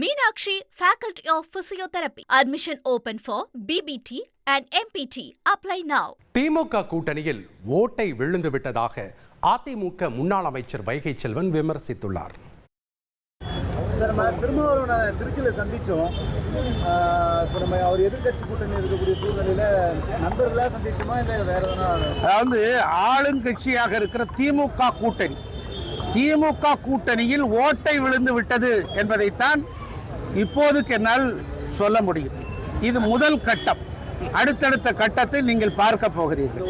Meenakshi, Faculty of Physiotherapy. Admission open for BBT and MPT. Apply now. திமுக கூட்டணியில் ஓட்டை விழுந்து விட்டதாக அதிமுக முன்னாள் அமைச்சர் வைகை செல்வன் விமர்சித்துள்ளார். திருமாவளவனை திருச்சியில் சந்திச்சோம். இப்போ நம்ம அவர் எதிர்கட்சி கூட்டணி இருக்கக்கூடிய சூழ்நிலையில நண்பர்களாக சந்திச்சோமா இல்லை வேற எதனா? அதாவது ஆளுங்கட்சியாக இருக்கிற திமுக கூட்டணியில் ஓட்டை விழுந்து விட்டது என்பதைத்தான் இப்போதுக்கு என்னால் சொல்ல முடியும். இது முதல் கட்டம். அடுத்தடுத்த கட்டத்தை நீங்கள் பார்க்க போகிறீர்கள்.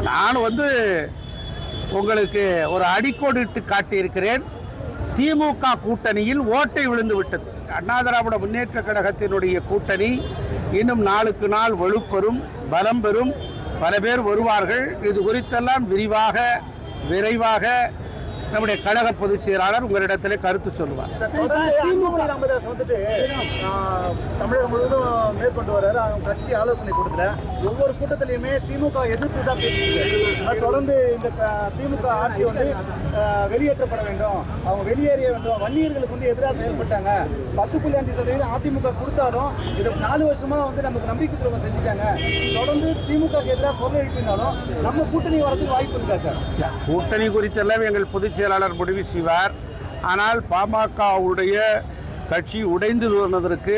நான் உங்களுக்கு ஒரு அடிக்கோடிட்டு காட்டியிருக்கிறேன். திமுக கூட்டணியில் ஓட்டை விழுந்து விட்டது. அண்ணா திராவிட முன்னேற்ற கழகத்தினுடைய கூட்டணி இன்னும் நாளுக்கு நாள் வலுப்பெறும், பலம் பெறும், பல பேர் வருவார்கள். இது குறித்தெல்லாம் விரைவாக நம்முடைய கழக பொதுச் செயலாளர் உங்களிடத்திலே கருத்து சொல்லுவார். ராமதாஸ் தமிழகம் முழுவதும் மேற்கொண்டு வர்றாரு. அவங்க கட்சி ஆலோசனை கொடுக்கல. ஒவ்வொரு கூட்டத்திலையுமே திமுக எதிர்ப்பு தான் பேசுறீங்க. தொடர்ந்து இந்த திமுக ஆட்சி வெளியேற்றப்பட வேண்டும், அவங்க வெளியேறிய வேண்டும், வன்னியர்களுக்கு எதிராக செயல்பட்டாங்க. 10.5% அதிமுக கொடுத்தாலும் இதை 4 வருஷமா நமக்கு நம்பிக்கை துரோகம் செஞ்சுட்டாங்க. தொடர்ந்து திமுக எதிராக குரல் எழுப்பினாலும் நம்ம கூட்டணி வரதுக்கு வாய்ப்பு இருக்கா சார்? கூட்டணி குறித்தெல்லாம் எங்கள் பொதுச் செயலாளர் முடிவு செய்வார். ஆனால் பாமகவுடைய கட்சி உடைந்து வருவதற்கு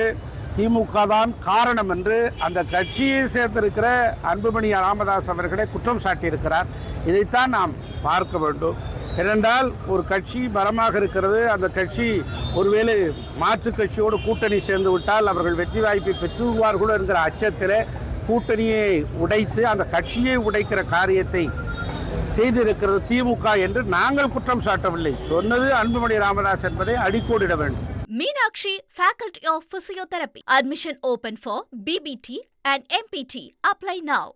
திமுக தான் காரணம் என்று அந்த கட்சியை சேர்ந்திருக்கிற அன்புமணி ராமதாஸ் அவர்களை குற்றம் சாட்டியிருக்கிறார். இதைத்தான் நாம் பார்க்க வேண்டும். ஏனென்றால் ஒரு கட்சி பலமாக இருக்கிறது. அந்த கட்சி ஒருவேளை மாற்றுக் கட்சியோடு கூட்டணி சேர்ந்து விட்டால் அவர்கள் வெற்றி வாய்ப்பை பெற்றுவார்களோ என்கிற அச்சத்தில் கூட்டணியை உடைத்து அந்த கட்சியை உடைக்கிற காரியத்தை செய்திருக்கிறது திமுக என்று நாங்கள் குற்றம் சாட்டவில்லை. சொன்னது அன்புமணி ராமதாஸ் என்பதை அடிக்கோடிட வேண்டும். Meenakshi, Faculty of Physiotherapy. Admission open for BBT and MPT. Apply now.